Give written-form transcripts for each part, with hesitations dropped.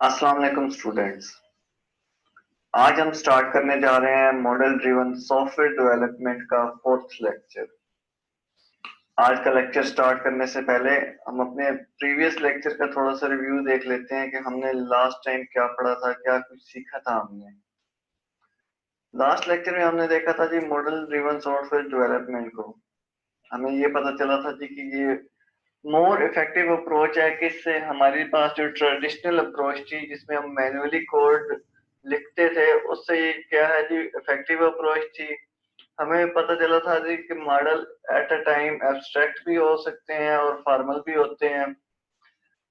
अस्सलाम वालेकुम स्टूडेंट्स। आज हम स्टार्ट करने जा रहे हैं मॉडल ड्रिवन सॉफ्टवेयर डेवलपमेंट का फोर्थ लेक्चर। आज का लेक्चर स्टार्ट करने से पहले हम अपने प्रीवियस लेक्चर का थोड़ा सा रिव्यू देख लेते हैं कि हमने लास्ट टाइम क्या पढ़ा था, क्या कुछ सीखा था हमने। लास्ट लेक्चर में हमने देखा था जी मॉडल ड्रिवन सॉफ्टवेयर डेवलपमेंट को। हमें ये पता चला था जी कि ये मोर इफेक्टिव अप्रोच है कि इससे हमारे पास जो ट्रेडिशनल अप्रोच थी जिसमें हम मैन्युअली कोड लिखते थे, उससे ये क्या है जी इफेक्टिव अप्रोच थी। हमें पता चला था जी कि model at a time abstract भी हो सकते हैं और फॉर्मल भी होते हैं।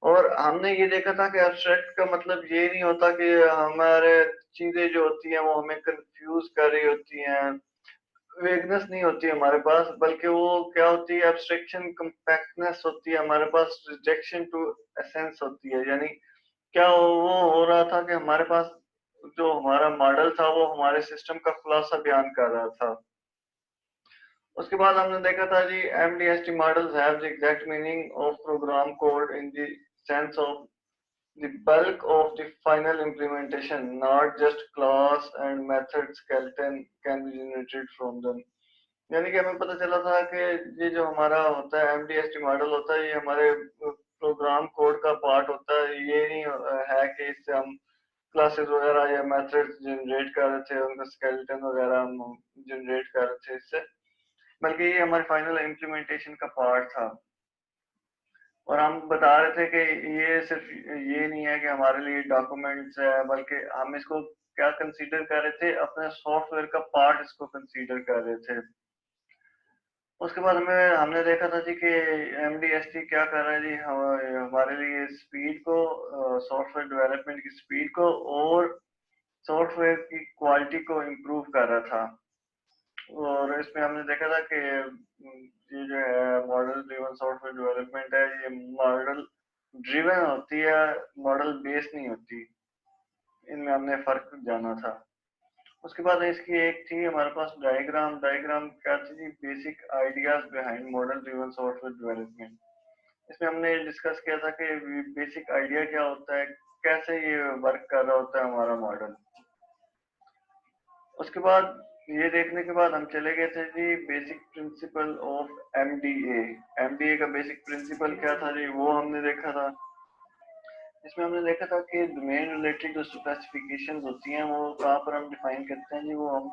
और हमने ये देखा था कि एब्स्ट्रैक्ट का मतलब ये नहीं होता कि हमारे चीजें जो होती हैं वो हमें कंफ्यूज कर रही होती हैं, वेगनेस नहीं होती हमारे पास, बल्कि वो क्या होती है, एब्स्ट्रैक्शन कम्पैक्टनेस होती है हमारे पास, रिजेक्शन टू एसेंस होती है। यानी क्या वो हो रहा था कि हमारे पास जो हमारा मॉडल था वो हमारे सिस्टम का खुलासा बयान कर रहा था। उसके बाद हमने देखा था जी MDST models have the exact meaning of program code in the sense of the bulk of the final implementation, not just class and method skeleton can be generated from them। यानी कि हमें पता चला था कि ये जो हमारा होता है MDST मॉडल होता है, ये हमारे प्रोग्राम कोड का पार्ट होता है। ये नहीं है कि इससे हम क्लासेस वगैरह या मेथड्स जनरेट कर रहे थे, उनका स्केलेटन वगैरह हम जनरेट कर रहे थे इससे, बल्कि ये हमारे फाइनल इम्प्लीमेंटेशन का पार्ट था। और हम बता रहे थे कि ये सिर्फ ये नहीं है कि हमारे लिए डॉक्यूमेंट्स है, बल्कि हम इसको क्या कंसीडर कर रहे थे, अपने सॉफ्टवेयर का पार्ट इसको कंसीडर कर रहे थे। उसके बाद हमने देखा था जी कि MDST क्या कर रहा है जी, हमारे लिए स्पीड को, सॉफ्टवेयर डेवलपमेंट की स्पीड को और सॉफ्टवेयर की क्वालिटी को इम्प्रूव कर रहा था। और इसमें हमने देखा था कि ये जो है मॉडल ड्रिवन सॉफ्टवेयर डेवलपमेंट है, ये मॉडल ड्रिवन होती है, मॉडल बेस्ड नहीं होती। इनमें हमने फर्क जाना था। उसके बाद इसकी एक थी हमारे पास डायग्राम। डायग्राम क्या थी जी, basic ideas behind model driven software development. इसमें हमने डिस्कस किया था कि बेसिक आइडिया क्या होता है, कैसे ये वर्क कर रहा होता है हमारा मॉडल। उसके बाद ये देखने के बाद हम चले गए थे जी basic principle of MDA. MDA का बेसिक प्रिंसिपल क्या था जी, वो हमने देखा था। इसमें हमने देखा था कि डोमेन रिलेटेड जो स्पेसिफिकेशंस होती हैं वो कहाँ पर हम डिफाइन करते हैं जी, वो हम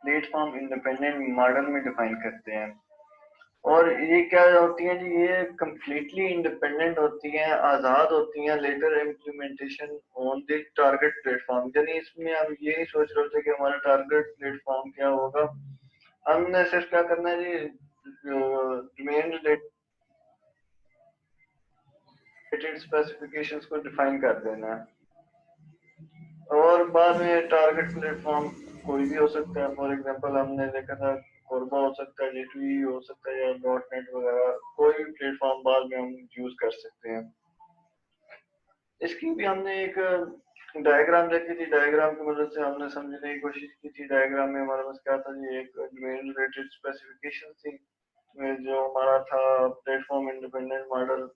प्लेटफॉर्म इंडिपेंडेंट मॉडल में डिफाइन करते हैं। और ये क्या होती हैं जी, ये कम्प्लीटली इंडिपेंडेंट होती हैं, आज़ाद होती हैं later implementation on the target platform. यानी इसमें हम ये नहीं सोच रहे थे कि हमारा टारगेट प्लेटफॉर्म क्या होगा, हमने सिर्फ क्या करना है जी, डोमेन रिलेटेड स्पेसिफिकेशंस को डिफाइन कर देना है। और बाद में टारगेट प्लेटफॉर्म कोई भी हो सकता है। फॉर एग्जांपल हमने देखा था कोरबा हो सकता है, J2E हो सकता है, या डॉट नेट वगैरह, कोई भी प्लेटफॉर्म बाद में हम यूज कर सकते हैं। इसकी भी हमने एक डायग्राम देखी थी। डायग्राम की मदद से हमने समझने की कोशिश की थी। डायग्राम में हमारे पास क्या था जी, एक डोमेन रिलेटेड स्पेसिफिकेशन थी जो हमारा था प्लेटफॉर्म इंडिपेंडेंट मॉडल।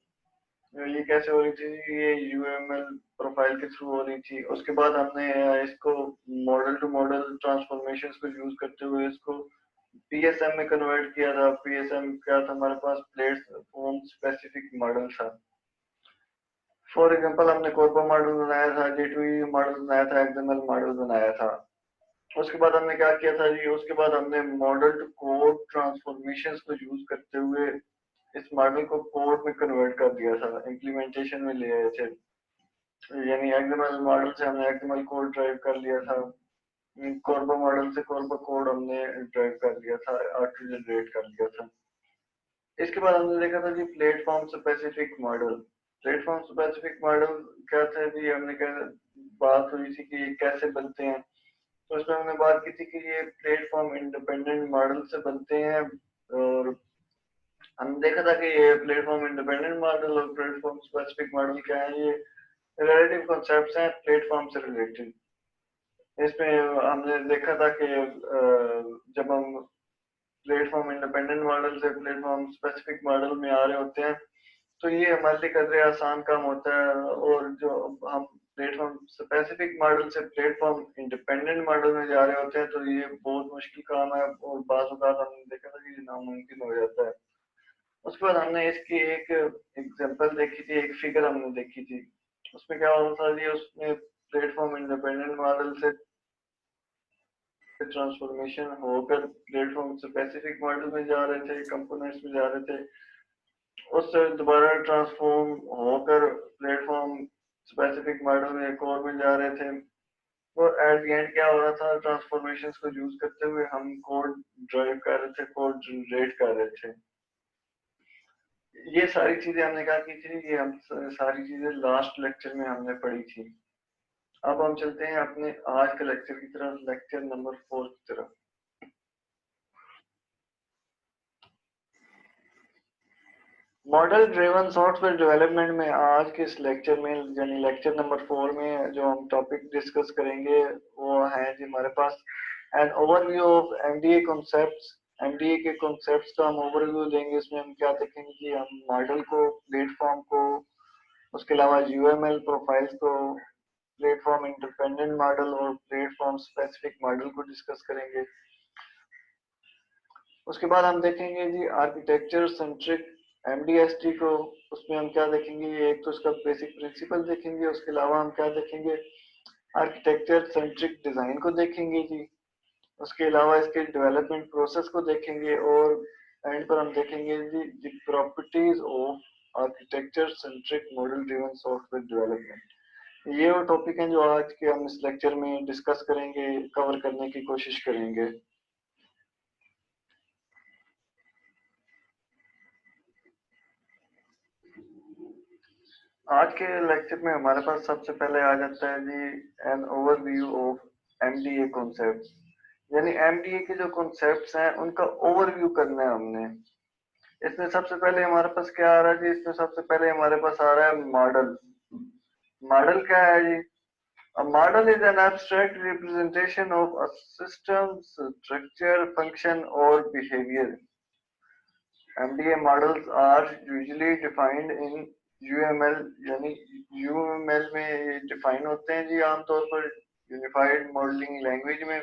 ये कैसे हो रही थी, ये UML प्रोफाइल के थ्रू हो रही थी। उसके बाद हमने इसको मॉडल टू मॉडल ट्रांसफॉर्मेशन को यूज करते हुए इसको PSM में कन्वर्ट किया था। PSM क्या था, हमारे पास प्लेटफॉर्म स्पेसिफिक मॉडल था। फॉर एग्जांपल हमने कोरबा मॉडल बनाया था, J2E मॉडल बनाया था, XML मॉडल बनाया था। उसके बाद हमने क्या किया था जी, उसके बाद हमने मॉडल टू कोड ट्रांसफॉर्मेशंस को यूज करते हुए इस मॉडल को कोड में कन्वर्ट कर दिया था, इम्प्लीमेंटेशन में ले आए थे। यानी XML मॉडल से हमने XML कोड ड्राइव कर लिया था, कोरबा मॉडल से कोरबा कोड हमने ड्राइव कर लिया था, ऑटो जनरेट कर लिया था। इसके बाद हमने देखा था जी platform specific model. Platform specific model क्या था जी, हमने क्या बात हुई थी कि ये कैसे बनते हैं। तो उसमें हमने बात की थी कि ये प्लेटफॉर्म इंडिपेंडेंट मॉडल से बनते हैं। और हमने देखा था कि ये प्लेटफॉर्म इंडिपेंडेंट मॉडल और प्लेटफॉर्म स्पेसिफिक मॉडल क्या है, ये रिलेटिव कॉन्सेप्ट्स हैं प्लेटफॉर्म से रिलेटेड। इसमें हमने देखा था कि जब हम प्लेटफॉर्म इंडिपेंडेंट मॉडल से प्लेटफॉर्म स्पेसिफिक मॉडल में आ रहे होते हैं तो ये हमारे लिए कदरे आसान काम होता है। और जो हम प्लेटफॉर्म स्पेसिफिक मॉडल से प्लेटफॉर्म इंडिपेंडेंट मॉडल में जा रहे होते हैं तो ये बहुत मुश्किल काम है और बाज़ औक़ात हमने देखा था कि ये नामुमकिन हो जाता है। उसके बाद हमने इसकी एक एग्जांपल देखी थी, एक फिगर हमने देखी थी। उसमें क्या होता था जी, उसमें प्लेटफॉर्म इंडिपेंडेंट मॉडल से ट्रांसफॉर्मेशन होकर प्लेटफॉर्म स्पेसिफिक मॉडल में जा रहे थे, कंपोनेंट्स में जा रहे थे। उससे दोबारा ट्रांसफॉर्म होकर प्लेटफॉर्म स्पेसिफिक मॉडल में एक और में जा रहे थे। और एट द एंड क्या हो रहा था, ट्रांसफॉर्मेशंस को यूज करते हुए हम कोड ड्राइव कर रहे थे, कोड जनरेट कर रहे थे। ये सारी चीजें हमने क्या की थी, ये हम सारी चीजें लास्ट लेक्चर में हमने पढ़ी थी। अब हम चलते हैं अपने आज के लेक्चर की तरफ, लेक्चर नंबर 4 की तरफ। मॉडल ड्रिवन सॉफ्टवेयर डेवलपमेंट में आज के इस लेक्चर में यानी लेक्चर नंबर 4 में जो हम टॉपिक डिस्कस करेंगे वो है जी हमारे पास an overview of MDA concepts. MDA के कॉन्सेप्ट्स का हम ओवरव्यू देंगे। इसमें हम क्या देखेंगे कि हम मॉडल को, प्लेटफॉर्म को, उसके अलावा यूएमएल प्रोफाइल्स को, प्लेटफॉर्म इंडिपेंडेंट मॉडल और प्लेटफॉर्म स्पेसिफिक मॉडल को डिस्कस करेंगे। उसके बाद हम देखेंगे जी आर्किटेक्चर सेंट्रिक एमडीएसटी को। उसमें हम क्या देखेंगे, एक तो उसका बेसिक प्रिंसिपल देखेंगे, उसके अलावा हम क्या देखेंगे, आर्किटेक्चर सेंट्रिक डिजाइन को देखेंगे जी। उसके अलावा इसके डेवलपमेंट प्रोसेस को देखेंगे और एंड पर हम देखेंगे जी the properties of architecture centric model driven software development. ये वो टॉपिक हैं जो आज के हम इस लेक्चर में डिस्कस करेंगे, कवर करने की कोशिश करेंगे। आज के लेक्चर में हमारे पास सबसे पहले आ जाता है जी an overview of MDA concepts. यानी एमडीए के जो कॉन्सेप्ट्स हैं उनका ओवरव्यू करना है हमने। इसमें सबसे पहले हमारे पास क्या आ रहा है जी, इसमें सबसे पहले हमारे पास आ रहा है मॉडल। मॉडल क्या है जी? A model is an abstract representation of a system's structure, function or behavior. MDA models are usually defined in UML, यानी UML में डिफाइन होते हैं जी आमतौर पर, यूनिफाइड मॉडलिंग लैंग्वेज में।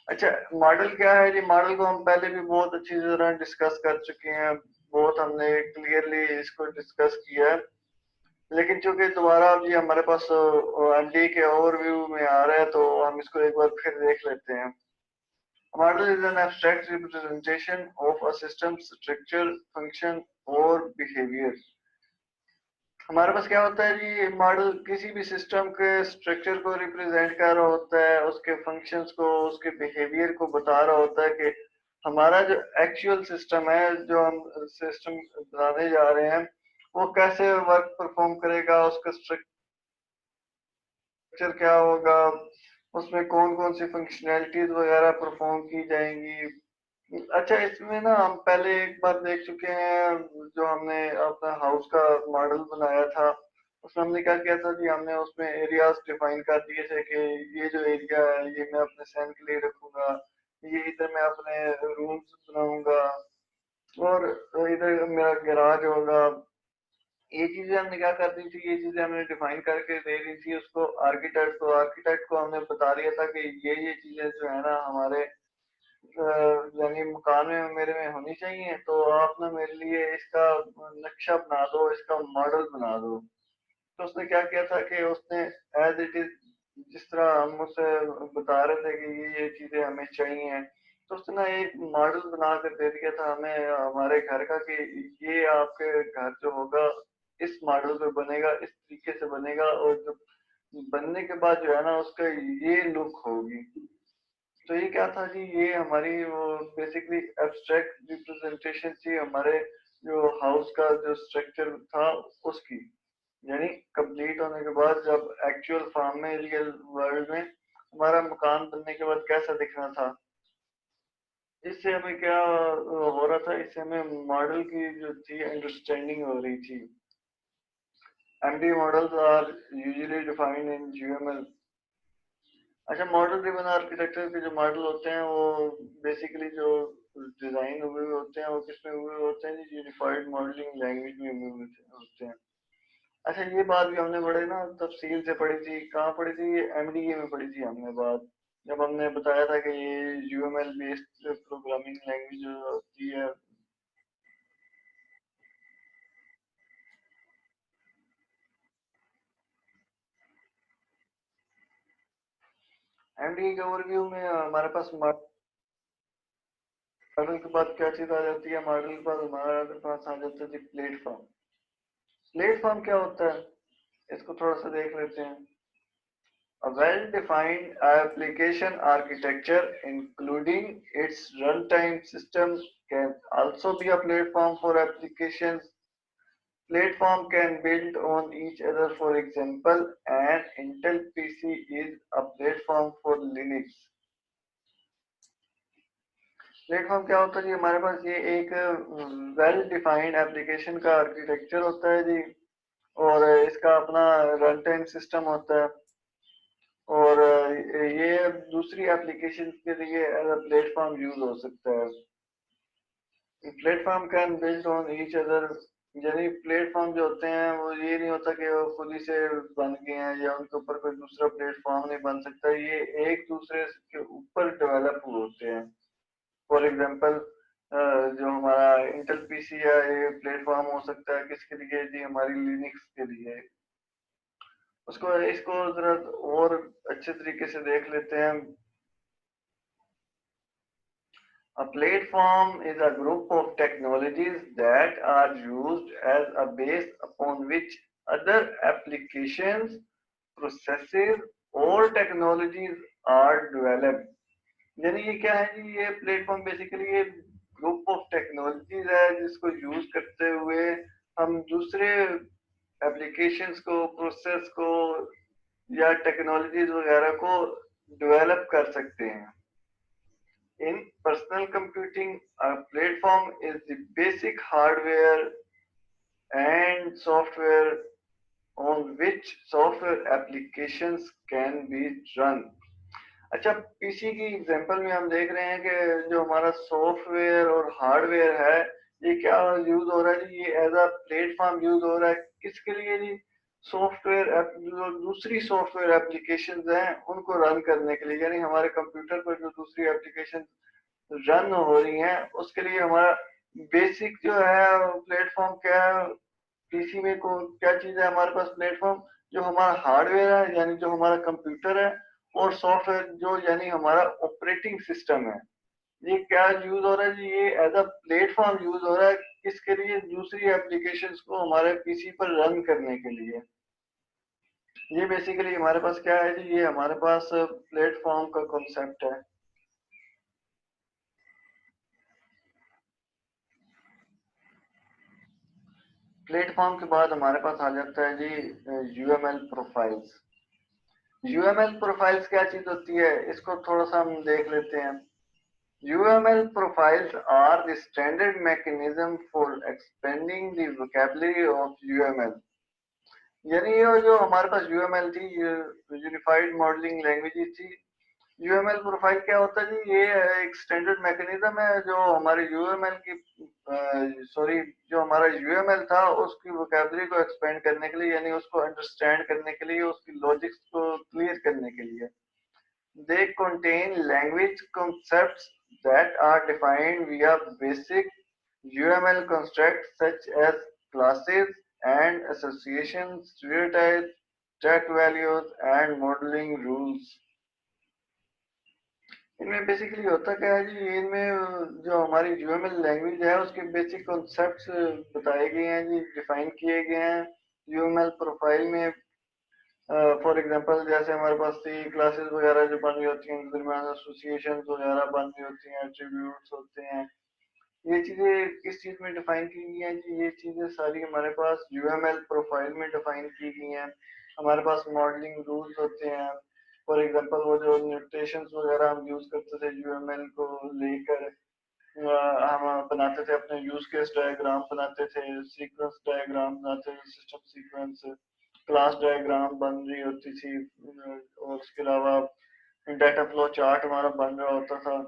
अच्छा, मॉडल क्या है जी? मॉडल को हम पहले भी बहुत अच्छी तरह डिस्कस कर चुके हैं, बहुत हमने क्लियरली इसको डिस्कस किया है। लेकिन चूंकि दोबारा अब ये हमारे पास एमडी के ओवरव्यू में आ रहा है तो हम इसको एक बार फिर देख लेते हैं। Model is an abstract representation of a system structure, function और बिहेवियर। हमारे पास क्या होता है जी, मॉडल किसी भी सिस्टम के स्ट्रक्चर को रिप्रेजेंट कर रहा होता है, उसके फंक्शंस को, उसके बिहेवियर को बता रहा होता है कि हमारा जो एक्चुअल सिस्टम है, जो हम सिस्टम बनाने जा रहे हैं, वो कैसे वर्क परफॉर्म करेगा, उसका स्ट्रक्चर क्या होगा, उसमें कौन कौन सी फंक्शनैलिटीज वगैरह परफॉर्म की जाएंगी। अच्छा, इसमें ना हम पहले एक बार देख चुके हैं, जो हमने अपना हाउस का मॉडल बनाया था उसमें हमने क्या किया था जी, हमने उसमें एरियाज डिफाइन कर दिए थे कि ये जो एरिया है ये मैं अपने सहन के लिए रखूंगा, ये इधर मैं अपने रूम्स बनाऊंगा और इधर मेरा गैराज होगा। ये चीजें हमने क्या कर दी थी, ये चीजें हमने डिफाइन करके दे दी थी उसको आर्किटेक्ट को। आर्किटेक्ट को हमने बता दिया था कि ये चीजें जो है ना हमारे यानी मकान में मेरे में होनी चाहिए, तो आप ना मेरे लिए इसका नक्शा बना दो, इसका मॉडल बना दो। तो उसने क्या किया था कि उसने एज इट इज, जिस तरह हम उसे बता रहे थे कि ये चीजें हमें चाहिए, तो उसने ना एक मॉडल बना कर दे दिया था हमें हमारे घर का कि ये आपके घर जो होगा इस मॉडल पे बनेगा, इस तरीके से बनेगा और जो बनने के बाद जो है ना उसका ये लुक होगी। तो ये क्या था जी, ये हमारी वो बेसिकली एब्स्ट्रैक्ट रिप्रेजेंटेशन थी हमारे जो हाउस का जो स्ट्रक्चर था उसकी। यानी कंप्लीट होने के बाद जब एक्चुअल फॉर्म में, रियल वर्ल्ड में हमारा मकान बनने के बाद कैसा दिखना था। इससे हमें क्या हो रहा था, इससे हमें मॉडल की जो थी अंडरस्टैंडिंग हो रही थी। MD models are usually defined in UML. अच्छा, मॉडल ड्रिवन आर्किटेक्चर के जो मॉडल होते हैं वो बेसिकली जो डिजाइन हुए होते हैं वो किसमें हुए होते हैं, यूनिफाइड मॉडलिंग लैंग्वेज में हुए होते हैं। अच्छा, ये बात भी हमने बड़े ना तफसील से पढ़ी थी। कहाँ पढ़ी थी? ये एमडीए में पढ़ी थी हमने बात, जब हमने बताया था कि ये यूएमएल बेस्ड प्रोग्रामिंग लैंग्वेज होती है। एमडीए के ओवरव्यू में हमारे पास मॉडल के बाद क्या चीज आ जाती है? मॉडल के बाद हमारे पास आ जाता है जी प्लेटफॉर्म। प्लेटफॉर्म क्या होता है, इसको थोड़ा सा देख लेते हैं। A well-defined application architecture, including its runtime system, can also be a platform for applications. Platform can build on each other. For example, an Intel PC is a platform for Linux. Platform क्या होता है जी? हमारे पास ये एक well defined application का architecture होता है जी, और इसका अपना रन टाइम सिस्टम होता है, और ये दूसरी एप्लीकेशन के लिए एज अ प्लेटफॉर्म यूज हो सकता है। Platform can build on each other, यानी प्लेटफॉर्म जो होते हैं वो ये नहीं होता कि वो खुद ही से बन गए हैं या उनके ऊपर कोई दूसरा प्लेटफॉर्म नहीं बन सकता, ये एक दूसरे के ऊपर डेवलप होते हैं। फॉर एग्जांपल जो हमारा इंटेल पीसी है ये प्लेटफॉर्म हो सकता है किसके लिए जी? हमारी लिनक्स के लिए। उसको इसको जरा और अच्छे तरीके से देख लेते हैं। A platform is a group of technologies that are used as a base upon which other applications, processes or technologies are developed. यानी ये क्या है जी? ये प्लेटफॉर्म बेसिकली ये ग्रुप ऑफ टेक्नोलॉजीज है जिसको यूज करते हुए हम दूसरे एप्लीकेशंस को, प्रोसेस को या टेक्नोलॉजीज वगैरह को डेवलप कर सकते हैं। In personal computing, a platform is the basic hardware and software on which software applications can be run. अच्छा, पीसी की एग्जांपल में हम देख रहे हैं कि जो हमारा सॉफ्टवेयर और हार्डवेयर है ये क्या यूज हो रहा है जी? ये एज अ प्लेटफॉर्म यूज हो रहा है किसके लिए जी? सॉफ्टवेयर जो दूसरी सॉफ्टवेयर एप्लीकेशंस हैं उनको रन करने के लिए, यानी हमारे कंप्यूटर पर जो दूसरी एप्लीकेशन रन हो रही हैं उसके लिए हमारा बेसिक जो है प्लेटफॉर्म क्या है? पीसी में को क्या चीज है हमारे पास? प्लेटफॉर्म जो हमारा हार्डवेयर है यानी जो हमारा कंप्यूटर है, और सॉफ्टवेयर जो यानी हमारा ऑपरेटिंग सिस्टम है। ये क्या यूज हो रहा है जी? ये एज अ प्लेटफॉर्म यूज हो रहा है किसके लिए? दूसरी एप्लीकेशंस को हमारे पीसी पर रन करने के लिए। ये बेसिकली हमारे पास क्या है जी? ये हमारे पास प्लेटफॉर्म का कॉन्सेप्ट है। प्लेटफॉर्म के बाद हमारे पास आ जाता है जी यूएमएल प्रोफाइल्स। यूएमएल प्रोफाइल्स क्या चीज होती है इसको थोड़ा सा हम देख लेते हैं। UML profiles are the standard mechanism for expanding the vocabulary of UML। यानी ये जो हमारे पास UML थी, यूनिफाइड मॉडलिंग लैंग्वेज थी। UML प्रोफाइल क्या होता है जी? ये एक स्टैंडर्ड मैकेनिज्म है जो हमारे UML की सॉरी जो हमारा UML था उसकी वोकैबुलरी को एक्सपेंड करने के लिए, यानी उसको अंडरस्टैंड करने के लिए, उसकी लॉजिक्स को क्लियर करने के लिए। They contain language concepts that are defined via basic UML constructs such as classes and associations, stereotypes, stack values, and modeling rules। इनमें बेसिकली होता क्या है जी? इनमें जो हमारी यूएमएल लैंग्वेज है उसके बेसिक कॉन्सेप्ट्स बताए गए हैं जी, डिफाइन किए गए हैं यूएमएल प्रोफाइल में। फॉर एग्जांपल जैसे हमारे पास सी क्लासेस वगैरह जो बन रही होती हैं, दरमियान एसोसिएशंस वगैरह बन रही होती हैं, एट्रीब्यूट्स होते हैं, ये चीजें किस चीज में डिफाइन की गई हैं जी? ये चीजें सारी हमारे पास यूएमएल प्रोफाइल में डिफाइन की गई हैं। हमारे पास मॉडलिंग रूल्स होते हैं। फॉर एग्जांपल वो जो नोटेशंस वगैरह हम यूज करते थे यूएमएल को लेकर, हम बनाते थे अपने यूज केस डायग्राम बनाते थे, सीक्वेंस डायग्राम बनाते थे, सिस्टम सीक्वेंस, क्लास डायग्राम बन रही होती थी, और उसके अलावा डाटा फ्लो चार्ट हमारा बन रहा होता था।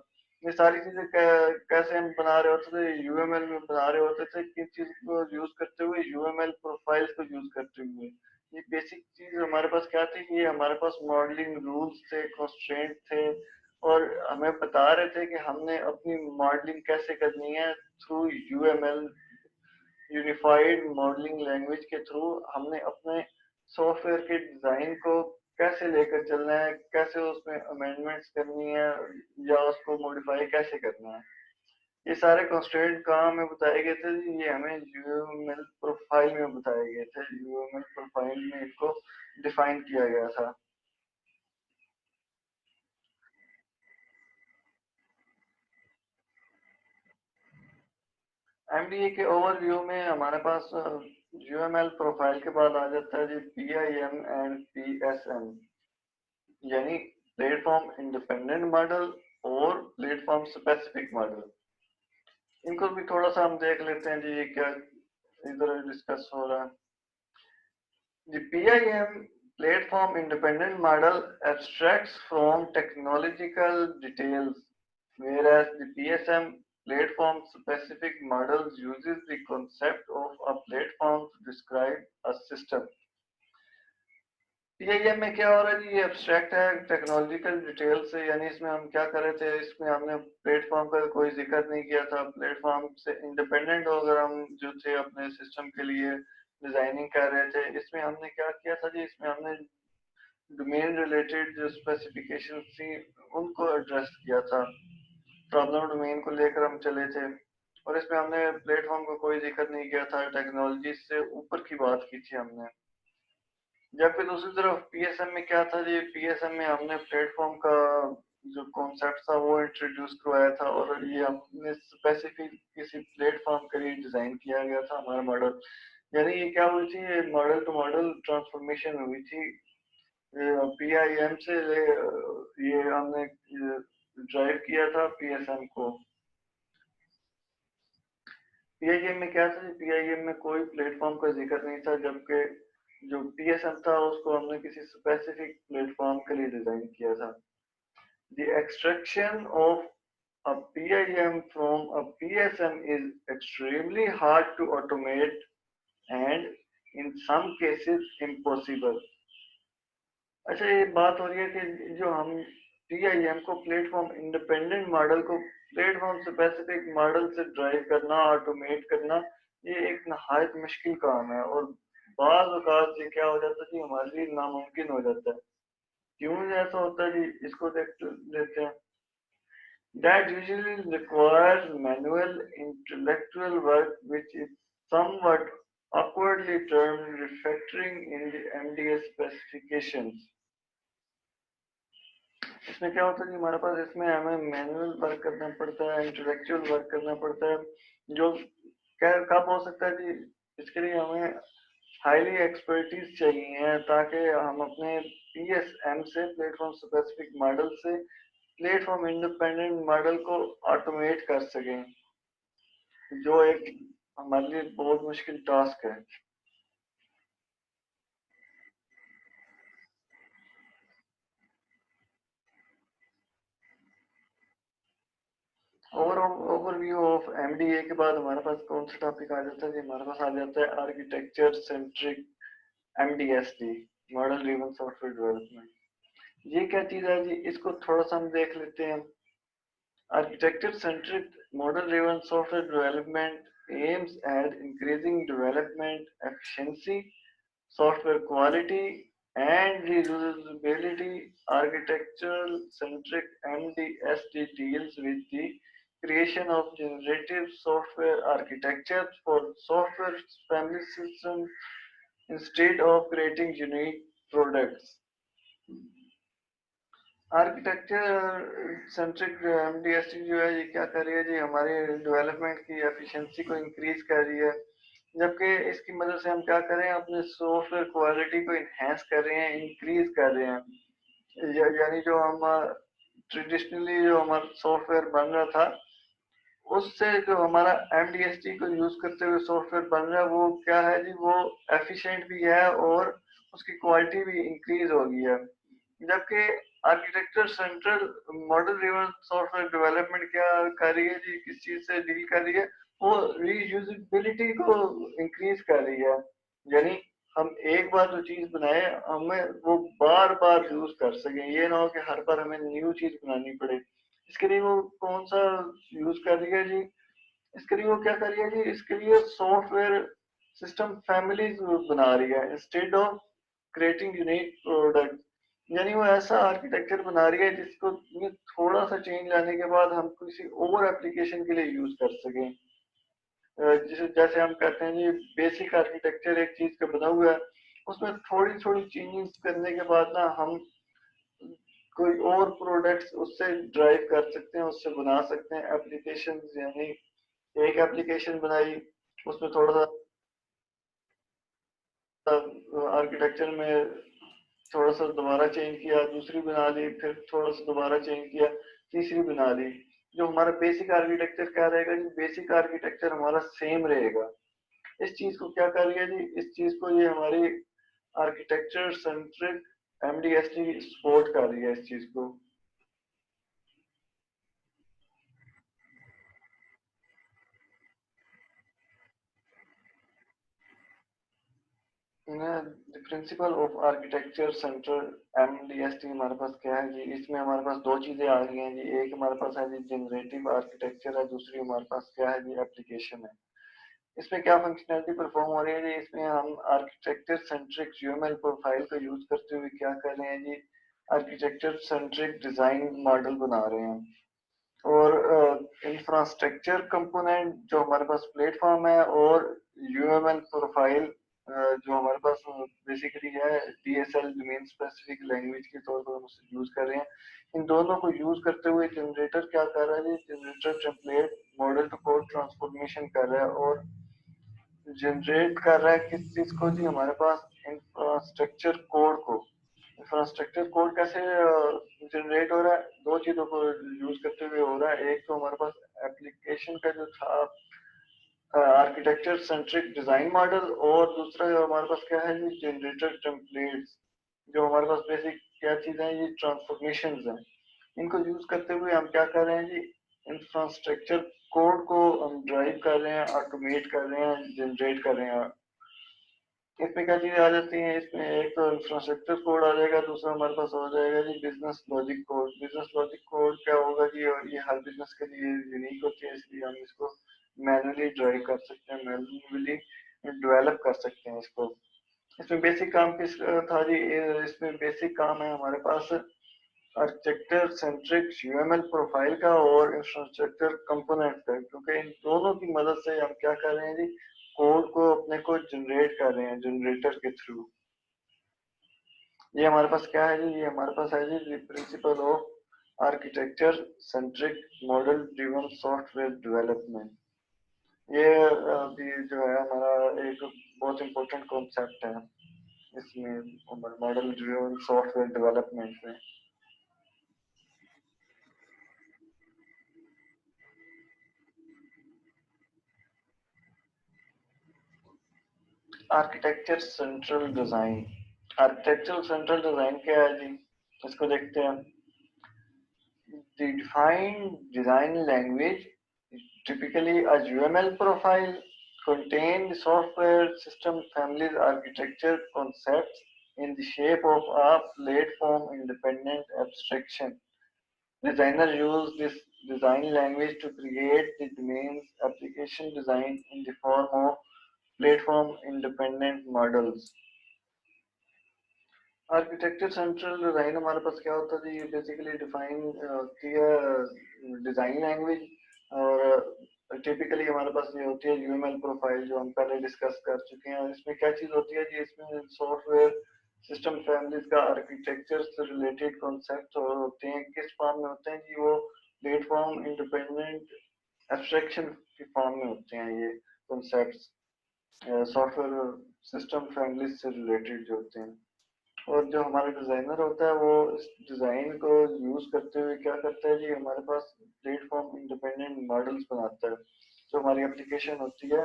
ये सारी चीजें कैसे हम बना रहे होते थे, यूएमएल में बना रहे होते थे, किस चीज को यूज करते हुए, यूएमएल प्रोफाइल्स को यूज करते हुए। ये बेसिक चीज हमारे पास क्या थी कि हमारे पास मॉडलिंग रूल्स थे, कंस्ट्रेंट थे, और हमें बता रहे थे कि हमने अपनी मॉडलिंग कैसे करनी है through UML, unified modelling language के थ्रू। हमने अपने सॉफ्टवेयर के डिजाइन को कैसे लेकर चलना है, कैसे उसमें अमेंडमेंट्स करनी है, या उसको मॉडिफाई कैसे करना है। ये सारे कंस्ट्रेंट कहाँ हमें बताए गए थे, ये हमें यूएमएल प्रोफाइल में बताए गए थे। यूएमएल प्रोफाइल में इनको डिफाइन किया गया था। एमडीए के ओवरव्यू में हमारे पास यूएमएल प्रोफाइल के बाद आ जाता है जी पीआईएम एंड पीएसएम, यानी प्लेटफॉर्म इंडिपेंडेंट मॉडल और प्लेटफॉर्म स्पेसिफिक मॉडल। इनको भी थोड़ा सा हम देख लेते हैं जी, ये क्या इधर डिस्कस हो रहा है। The PIM platform independent model abstracts from technological details, whereas the PSM platform specific models uses the concept of a platform to describe a system. PIM में क्या हो रहा है जी, ये एब्स्ट्रैक्ट है टेक्नोलॉजिकल डिटेल से, यानी इसमें हम क्या कर रहे थे, इसमें हमने प्लेटफॉर्म का कोई जिक्र नहीं किया था। प्लेटफॉर्म से इंडिपेंडेंट अगर हम जो थे अपने सिस्टम के लिए डिजाइनिंग कर रहे थे, इसमें हमने क्या किया था जी, इसमें हमने डोमेन रिलेटेड जो स्पेसिफिकेशन थी उनको एड्रेस किया था। प्रॉब्लम डोमेन को लेकर हम चले थे, और इसमें हमने प्लेटफॉर्म का कोई जिक्र नहीं किया था, टेक्नोलॉजी से ऊपर की बात की थी हमने। जबकि दूसरी तरफ पीएसएम में क्या था जी, पीएसएम में हमने प्लेटफॉर्म का जो कॉन्सेप्ट था वो इंट्रोड्यूस करवाया था, और ये हमने स्पेसिफिक किसी प्लेटफॉर्म के लिए डिजाइन किया गया था हमारा मॉडल। यानी ये क्या हुई थी, मॉडल टू मॉडल ट्रांसफॉर्मेशन हुई थी पीआईएम से। ये हमने ड्राइव किया था पीएसएम को। पीआईएम में क्या था, पीआईएम में कोई प्लेटफॉर्म का जिक्र नहीं था, जबकि जो पीएसएम था उसको हमने किसी स्पेसिफिक प्लेटफॉर्म के लिए डिजाइन किया था। The extraction of a PIM from a PSM is extremely hard to automate and in some cases impossible. अच्छा, ये बात हो रही है कि जो हम PIM को प्लेटफॉर्म इंडिपेंडेंट मॉडल को प्लेटफॉर्म स्पेसिफिक मॉडल से ड्राइव करना, ऑटोमेट करना, ये एक नहायत मुश्किल काम है, और बाज़ औक़ात ये क्या हो जाता है कि हमारे लिए नामुमकिन हो जाता है। क्यों ऐसा होता है जी, इसको देख लेते हैं। That usually requires manual intellectual work, which is somewhat awkwardly termed refactoring in the MDA specifications. इसमें क्या होता है कि हमारे पास इसमें हमें मैनुअल वर्क करना पड़ता है, इंटेलेक्चुअल वर्क करना पड़ता है, जो कब हो सकता है जी, इसके लिए हमें हाईली एक्सपर्टीज चाहिए है, ताकि हम अपने पीएसएम से, प्लेटफॉर्म स्पेसिफिक मॉडल से, प्लेटफॉर्म इंडिपेंडेंट मॉडल को ऑटोमेट कर सकें, जो एक हमारे लिए बहुत मुश्किल टास्क है। ओवरव्यू ऑफ एमडीए के बाद हमारे पास कौन सा टॉपिक आ जाता है जी, हमारे पास आ जाता है architecture centric MDSD, model driven software development. ये क्या चीज है जी, इसको थोड़ा सा हम देख लेते हैं। Architecture centric model driven software development aims at increasing development efficiency, software quality, and reusability. Architectural centric MDSD deals with the creation of generative software architectures for software family systems instead of creating unique products. Architecture centric MDST जो है, ये क्या कर रही है जी, हमारे development की एफिशिएंसी को इंक्रीज कर रही है, जबकि इसकी मदद से हम क्या कर रहे हैं, अपने सॉफ्टवेयर क्वालिटी को इनहेंस कर रहे हैं, इंक्रीज कर रहे हैं। यानी जो हम ट्रेडिशनली जो हमारा सॉफ्टवेयर बन रहा था, उससे जो हमारा एमडीएसटी को यूज करते हुए सॉफ्टवेयर बन रहा है, वो क्या है जी, वो एफिशिएंट भी है और उसकी क्वालिटी भी इंक्रीज हो गई है। जबकि architecture central model driven software development क्या कर रही है जी, किस चीज से डील कर रही है, वो रीयूजेबिलिटी को इंक्रीज कर रही है। यानी हम एक बार जो चीज बनाए हमें वो बार बार यूज कर सकें, ये ना हो कि हर बार हमें न्यू चीज बनानी पड़े। इसके लिए वो कौन सा यूज कर रही है जी, इसके लिए वो क्या कर रही है जी, इसके लिए सॉफ्टवेयर सिस्टम फैमिलीज बना रही है instead of creating unique product. यानी वो ऐसा आर्किटेक्चर बना रही है जिसको में थोड़ा सा चेंज लाने के बाद हम किसी और एप्लीकेशन के लिए यूज कर सकें। जैसे जैसे हम कहते हैं जी बेसिक आर्किटेक्चर एक चीज का बना हुआ है, उसमें थोड़ी थोड़ी चेंजेस करने के बाद ना हम कोई और प्रोडक्ट्स उससे ड्राइव कर सकते हैं, उससे बना सकते हैं एप्लीकेशन। यानी एक एप्लीकेशन बनाई, उसमें थोड़ा सा आर्किटेक्चर में थोड़ा सा दोबारा चेंज किया, दूसरी बना ली, फिर थोड़ा सा दोबारा चेंज किया, तीसरी बना ली। जो हमारा बेसिक आर्किटेक्चर क्या रहेगा जी, बेसिक आर्किटेक्चर हमारा सेम रहेगा। इस चीज को क्या कर रही है जी, इस चीज को ये हमारी आर्किटेक्चर सेंट्रिक एमडीएसटी सपोर्ट कर रही है इस चीज को। प्रिंसिपल ऑफ आर्किटेक्चर सेंटर एमडीएसटी हमारे पास क्या है जी, इसमें हमारे पास दो चीजें आ गई हैं जी। एक हमारे पास है जी जनरेटिव आर्किटेक्चर है, दूसरी हमारे पास क्या है जी एप्लीकेशन है। इसमें क्या फंक्शनैलिटी परफॉर्म हो रही है जी, इसमें हम आर्किटेक्चर सेंट्रिक यूएमएल प्रोफाइल का यूज करते हुए क्या कर रहे हैं जी, आर्किटेक्चर सेंट्रिक डिजाइन मॉडल बना रहे हैं। और इंफ्रास्ट्रक्चर कंपोनेंट जो हमारे पास प्लेटफॉर्म है, और यूएमएल प्रोफाइल जो हमारे पास बेसिकली है डीएसएल डोमेन स्पेसिफिक लैंग्वेज के तौर पर हम उसे यूज कर रहे हैं। इन दोनों को यूज करते हुए जनरेटर क्या कर रहा है, generator template model to code transformation कर रहा है, और जनरेट कर रहा है किस चीज को जी, हमारे पास इंफ्रास्ट्रक्चर कोड को। इंफ्रास्ट्रक्चर कोड कैसे जनरेट हो रहा है, दो चीजों को यूज करते हुए हो रहा है। एक तो हमारे पास एप्लीकेशन का जो था आर्किटेक्चर सेंट्रिक डिजाइन मॉडल, और दूसरा जो हमारे पास क्या है जी जनरेटर टेम्पलेट्स। जो हमारे पास बेसिक क्या चीजें हैं, ये ट्रांसफॉर्मेशन हैं। इनको यूज करते हुए हम क्या कर रहे हैं जी, इंफ्रास्ट्रक्चर कोड को हम ड्राइव कर रहे हैं, ऑटोमेट कर रहे हैं, जनरेट कर रहे हैं। इसमें क्या चीजें आ जाती हैं, इसमें एक तो इंफ्रास्ट्रक्चर कोड आ जाएगा, दूसरा हमारे पास हो जाएगा जी business logic code. Business logic code क्या होगा जी, और ये हर बिजनेस के लिए यूनिक होती है, इसलिए हम इसको मैनुअली ड्राइव कर सकते हैं, मैनुअली डेवलप कर सकते हैं इसको। इसमें बेसिक काम किस था जी, इसमें बेसिक काम है हमारे पास आर्किटेक्चर सेंट्रिक यूएमएल प्रोफाइल का और इंफ्रास्ट्रक्चर कंपोनेंट का। क्योंकि इन दोनों की मदद से हम क्या कर रहे हैं जी, कोड को अपने को जनरेट कर रहे हैं जनरेटर के थ्रू। ये हमारे पास क्या है जी, ये हमारे पास है जी principle of architecture centric model driven software development. ये भी जो है हमारा एक बहुत इंपॉर्टेंट कॉन्सेप्ट है इसमें मॉडल ड्रिवन सॉफ्टवेयर डेवलपमेंट में। Architecture central design. Architectural central design क्या है जी, इसको देखते हैं। The defined design language, typically a UML profile, contain the software system families architecture concepts in the shape of a platform independent abstraction. Designer use this design language to create the domain's application design in the form of platform independent models. Architecture central design हमारे पास क्या होता है जी, basically define होती है design language. और typically हमारे पास ये होती है यूएमएल प्रोफाइल जो हम पहले डिस्कस कर चुके हैं। इसमें क्या चीज होती है जी, इसमें सॉफ्टवेयर सिस्टम फैमिलीज का आर्किटेक्चर से रिलेटेड कॉन्सेप्ट होते हैं। किस फॉर्म में होते हैं जी, वो प्लेटफॉर्म इंडिपेंडेंट एब्स्ट्रैक्शन के फॉर्म में होते हैं ये कॉन्सेप्ट्स, सॉफ्टवेयर सिस्टम फैमिलीज से रिलेटेड जो होते हैं। और जो हमारा डिजाइनर होता है वो इस डिजाइन को यूज करते हुए क्या करता है जी, हमारे पास प्लेटफॉर्म इंडिपेंडेंट मॉडल्स बनाता है। जो हमारी एप्लीकेशन होती है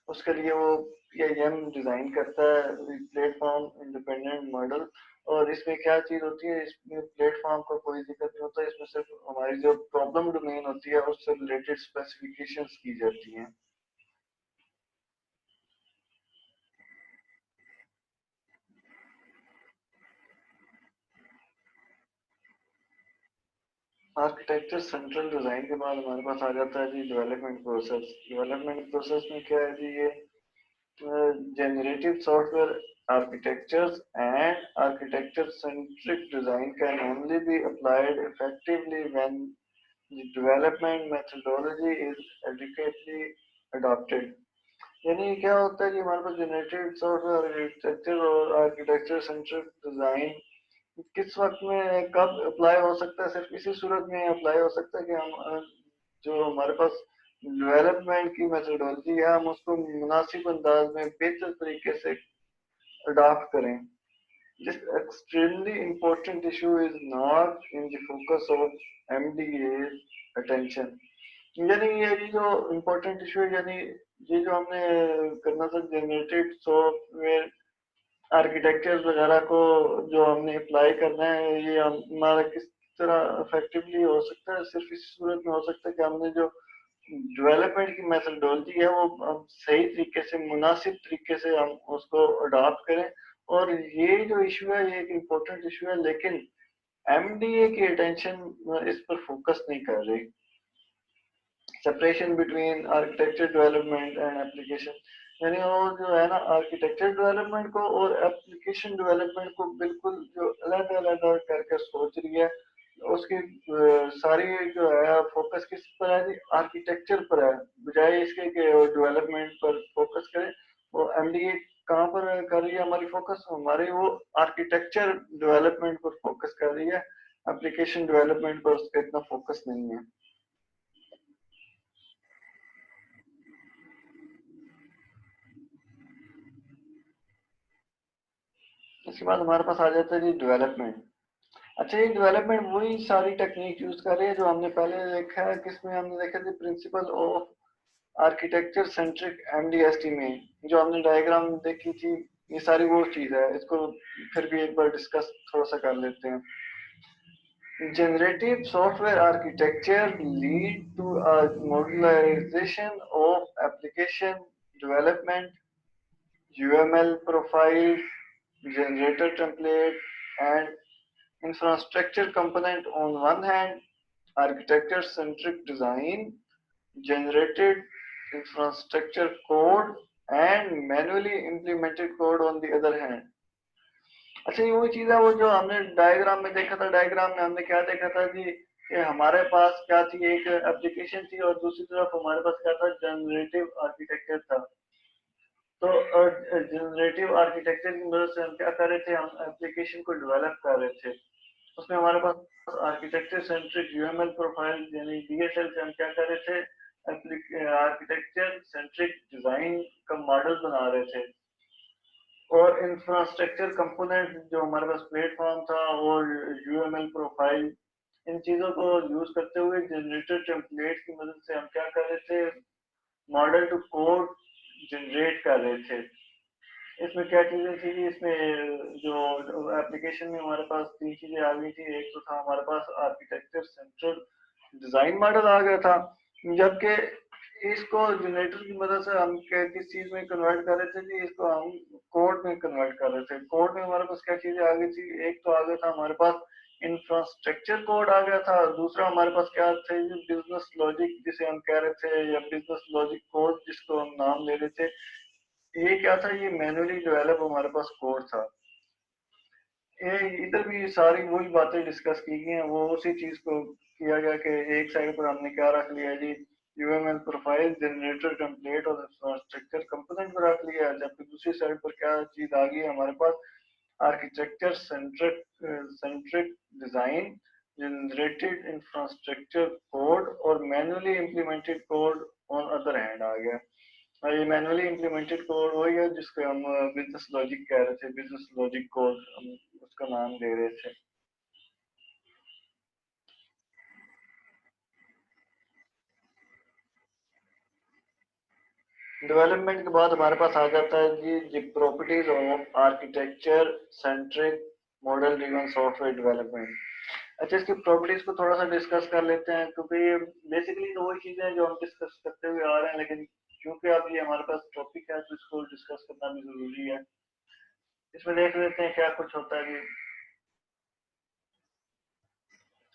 उसके लिए वो PIM डिजाइन करता है, प्लेटफॉर्म इंडिपेंडेंट मॉडल। और इसमें क्या चीज होती है, इसमें प्लेटफॉर्म को कोई दिक्कत नहीं होता, इसमें सिर्फ हमारी जो प्रॉब्लम डोमेन होती है उससे रिलेटेड स्पेसिफिकेशंस की जाती हैं। आर्किटेक्चर सेंट्रल डिजाइन के बाद हमारे पास आ जाता है जी डेवलपमेंट प्रोसेस। डेवलपमेंट प्रोसेस में क्या है जी, ये generative software architectures and architecture-centric design can only be applied effectively when the development methodology is adequately adopted। यानी क्या होता है कि हमारे पास जनरेटिव सॉफ्टवेयर आर्किटेक्चर और आर्किटेक्चर सेंट्रिक डिजाइन किस वक्त में कब अप्लाई हो सकता है, सिर्फ इसी सूरत में अप्लाई हो सकता है कि हम जो हमारे पास डेवलपमेंट की मेथोडोलॉजी है हम उसको मुनासिब अंदाज में बेहतर तरीके से अडॉप्ट करें। This extremely important issue is not in the focus of MDA's attention। यानी ये जो इम्पोर्टेंट इशू है, यानी ये जो हमने करना था जनरेटेड सॉफ्टवेयर आर्किटेक्चर वगैरह को जो हमने अप्लाई करना है, ये हमारा किस तरह इफेक्टिवली हो सकता है, सिर्फ इस सूरत में हो सकता है कि हमने जो डेवलपमेंट की मेथोडोलॉजी है वो हम सही तरीके से मुनासिब तरीके से हम उसको अडॉप्ट करें। और ये जो इशू है ये एक इम्पोर्टेंट इशू है, लेकिन MDA की अटेंशन इस पर फोकस नहीं कर रही। Separation between architecture development and application, यानी वो जो है ना आर्किटेक्चर डेवलपमेंट को और एप्लीकेशन डेवलपमेंट को बिल्कुल जो अलग अलग करके सोच रही है। उसकी सारी जो है फोकस किस पर है, आर्किटेक्चर पर है, बजाय इसके कि वो डेवलपमेंट पर फोकस करे। वो MDA कहाँ पर कर रही है हमारी फोकस, हमारी वो आर्किटेक्चर डेवलपमेंट पर फोकस कर रही है, एप्लीकेशन डेवलपमेंट पर उसका इतना फोकस नहीं है। इसके बाद हमारे पास आ जाता है जी डेवलपमेंट। अच्छा, ये डेवलपमेंट वही सारी टेक्निक यूज कर रही है जो हमने पहले देखा है, किसमें हमने देखा थी, principal of architecture centric MDST में, जो हमने डायग्राम देखी थी। ये सारी वो चीज है, इसको फिर भी एक बार डिस्कस थोड़ा सा कर लेते हैं। Generative software architecture lead to a modularization of application development, UML profile, generator template, and infrastructure component on one hand, architecture-centric design, generated infrastructure code, and manually implemented code on the other hand। अच्छा, ये वही चीज है वो जो हमने diagram में देखा था। डायग्राम में हमने क्या देखा था जी, कि हमारे पास क्या थी, एक एप्लीकेशन थी और दूसरी तरफ हमारे पास क्या था, जनरेटिव आर्किटेक्चर था। तो जनरेटिव आर्किटेक्चर की मदद से हम क्या कर रहे थे, हम एप्लीकेशन को डेवलप कर रहे थे। उसमें हमारे पास आर्किटेक्चर सेंट्रिक UML प्रोफाइल यानी DSL से हम क्या कर रहे थे, आर्किटेक्चर सेंट्रिक डिजाइन का मॉडल बना रहे थे। और इंफ्रास्ट्रक्चर कंपोनेंट जो हमारे पास प्लेटफॉर्म था और UML प्रोफाइल, इन चीजों को यूज करते हुए जनरेटर टेम्पलेट की मदद से हम क्या कर रहे थे, मॉडल टू कोड जनरेट कर रहे थे। इसमें क्या चीजें थी कि इसमें जो एप्लीकेशन में हमारे पास तीन चीजें आ गई थी। एक तो था हमारे पास आर्किटेक्चर सेंट्रल डिजाइन मॉडल आ गया था, जबकि इसको जनरेटर की मदद से हम किस चीज में कन्वर्ट कर रहे थे कि इसको हम कोड में कन्वर्ट कर रहे थे। कोड में हमारे पास क्या चीजें आ गई थी, एक तो आ गया था हमारे पास इंफ्रास्ट्रक्चर कोड आ गया था, दूसरा हमारे पास क्या थे, बिजनेस लॉजिक जिसे हम कह रहे थे, या बिजनेस लॉजिक कोड जिसको हम नाम ले रहे थे। ये क्या था, ये मैनुअली डेवलप हमारे पास कोड था। ये इधर भी सारी वही बातें डिस्कस की गई हैं, वो उसी चीज को किया गया कि एक साइड पर हमने क्या रख लिया जी, UML प्रोफाइल, जनरेटर टेम्पलेट और इंफ्रास्ट्रक्चर कंपोनेंट पर रख लिया, जबकि दूसरी साइड पर क्या चीज आ गई है हमारे पास, architecture centric centric design, generated infrastructure code और manually implemented code on other hand आ गया। और ये मैनुअली इम्प्लीमेंटेड कोड वही है जिसको हम बिजनेस लॉजिक कह रहे थे, बिजनेस लॉजिक कोड हम उसका नाम दे रहे थे। डेवलपमेंट के बाद हमारे पास आ जाता है जी properties of architecture centric model driven software development. अच्छा, इसकी प्रॉपर्टीज को थोड़ा सा डिस्कस कर लेते हैं, क्योंकि ये बेसिकली तो वही चीजें हैं जो हम डिस्कस करते हुए आ रहे हैं, लेकिन क्योंकि अब ये हमारे पास टॉपिक है तो इसको डिस्कस करना भी जरूरी है। इसमें देख लेते हैं क्या कुछ होता है कि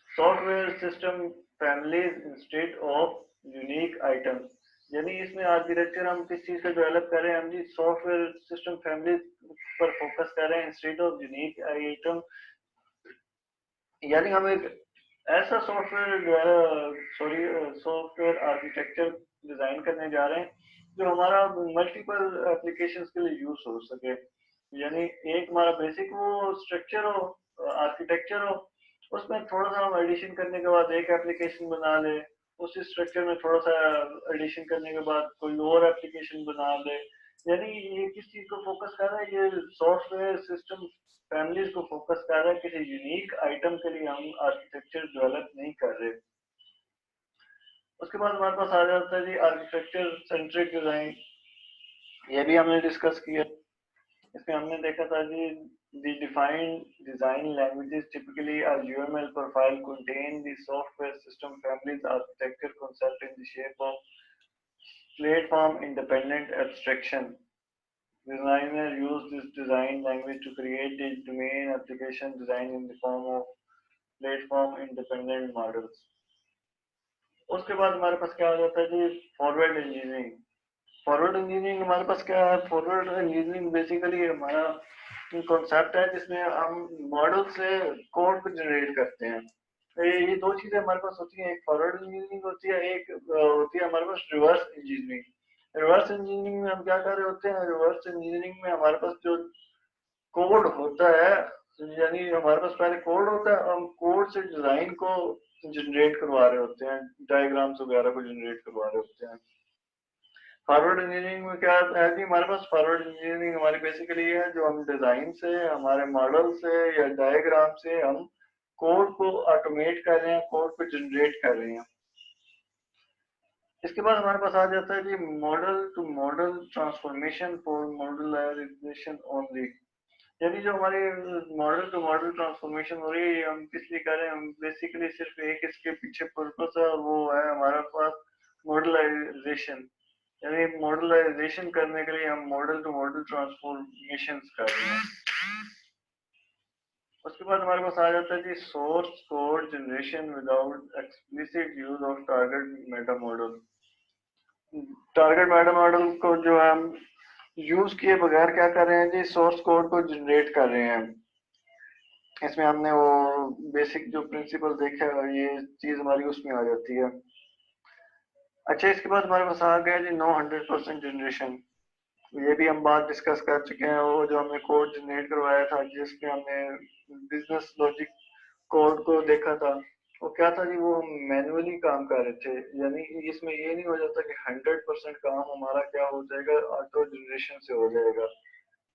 software system families instead of unique items. यानी इसमें आर्किटेक्चर हम किस चीज का डेवलप कर रहे हैं, हम जी सॉफ्टवेयर सिस्टम फैमिली पर फोकस कर रहे हैं इंस्टेड ऑफ यूनिक आइटम। यानी हम एक ऐसा सॉफ्टवेयर आर्किटेक्चर डिजाइन करने जा रहे हैं जो हमारा मल्टीपल एप्लीकेशंस के लिए यूज हो सके। यानी एक हमारा बेसिक वो स्ट्रक्चर हो, आर्किटेक्चर हो, उसमें थोड़ा सा हम एडिशन करने के बाद एक एप्लीकेशन बना ले, उसी स्ट्रक्चर में थोड़ा सा एडिशन करने के बाद कोई और एप्लीकेशन बना ले। यानी ये किस चीज को फोकस कर रहा है, ये सॉफ्टवेयर सिस्टम फैमिलीज को फोकस कर रहा है, किसी यूनिक आइटम के लिए हम आर्किटेक्चर डेवलप नहीं कर रहे। उसके बाद हमारे पास आ जाता है जी आर्किटेक्चर सेंट्रिक डिजाइन। ये भी हमने डिस्कस किया। इसमें हमने देखा था जी the defined design languages typically are UML profile contain the software system families architecture concept in the shape of platform independent abstraction. Designer use this design language to create the domain application design in the form of platform independent models. उसके बाद हमारे पास क्या आ जाता है जी forward engineering. Forward engineering हमारे पास क्या है, forward engineering basically हमारा कॉन्सेप्ट है जिसमें हम मॉडल से कोड को जनरेट करते हैं। ये दो चीजें हमारे पास होती हैं, एक फॉरवर्ड इंजीनियरिंग होती है, एक होती है हमारे पास रिवर्स इंजीनियरिंग। रिवर्स इंजीनियरिंग में हम क्या कर रहे होते हैं, रिवर्स इंजीनियरिंग में हमारे पास जो कोड होता है, यानी हमारे पास पहले कोड होता है, हम कोड से डिजाइन को जनरेट करवा रहे होते हैं, डायग्राम्स वगैरह को जनरेट करवा रहे होते हैं। फॉरवर्ड इंजीनियरिंग में क्या है कि हमारे पास फॉरवर्ड इंजीनियरिंग हमारी बेसिकली है जो हम डिजाइन से, हमारे मॉडल से या डायग्राम से हम कोड को ऑटोमेट कर रहे हैं, कोड को जनरेट कर रहे हैं। इसके बाद हमारे पास आ जाता है जी model to model transformation for modelisation only. यानी जो हमारे मॉडल टू मॉडल ट्रांसफॉर्मेशन हो रही है, ये हम किस लिए कर रहे हैं, हम बेसिकली सिर्फ एक इसके पीछे पर्पस है, वो है हमारे पास मॉडलाइजेशन। यानी मॉडलाइजेशन करने के लिए हम मॉडल टू मॉडल ट्रांसफॉर्मेशन कर रहे हैं। उसके बाद हमारे पास आ जाता है जी source code generation without explicit use of target meta model. Target meta model को जो हम यूज किए बगैर क्या कर रहे हैं जी, सोर्स कोड को जनरेट कर रहे हैं। इसमें हमने वो बेसिक जो प्रिंसिपल देखा है, ये चीज हमारी उसमें आ जाती है। अच्छा, इसके बाद हमारे पास आ गया जी नो 100% जनरेशन। ये भी हम बात डिस्कस कर चुके हैं, वो जो हमने कोड जनरेट करवाया था जिसमें हमने बिजनेस लॉजिक कोड को देखा था, वो क्या था जी, वो हम मैनुअली काम कर रहे थे। यानी इसमें ये नहीं हो जाता कि 100% काम हमारा क्या हो जाएगा, ऑटो जनरेशन से हो जाएगा।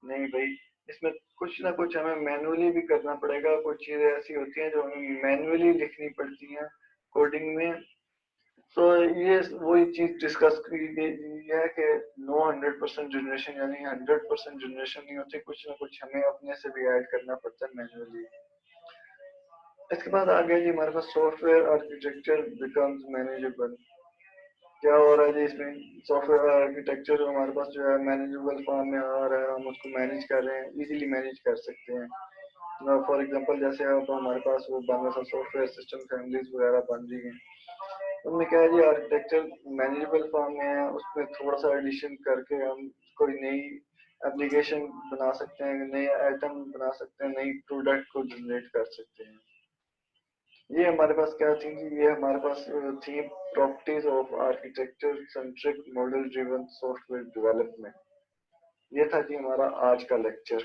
नहीं भाई, इसमें कुछ ना कुछ हमें मैनुअली भी करना पड़ेगा। कुछ चीजें ऐसी होती हैं जो हमें मैनुअली लिखनी पड़ती हैं कोडिंग में। तो ये वही चीज डिस्कस की गई है कि नो 100% जनरेशन, यानी 100% जनरेशन नहीं होती, कुछ ना कुछ हमें अपने से भी ऐड करना पड़ता है मैनुअली। इसके बाद आ गया जी हमारे पास सॉफ्टवेयर आर्किटेक्चर बिकम्स मैनेजेबल। क्या हो रहा है जी, इसमें सॉफ्टवेयर आर्किटेक्चर हमारे पास जो है मैनेजेबल फॉर्म में आ रहा है, हम उसको मैनेज कर रहे हैं, इजीली मैनेज कर सकते हैं। फॉर एग्जांपल जैसे अब हमारे पास वो बन रहा सॉफ्टवेयर सिस्टम फैमिलीज वगैरह बन रही हैं, उनमें क्या है जी आर्किटेक्चर मैनेजेबल फॉर्म में है, उसमें थोड़ा सा एडिशन करके हम कोई नई एप्लीकेशन बना सकते हैं, नए आइटम बना सकते हैं, नई प्रोडक्ट को जनरेट कर सकते हैं। ये हमारे पास क्या थी कि ये हमारे पास थी properties of architecture centric model driven software development. ये था जी हमारा आज का लेक्चर।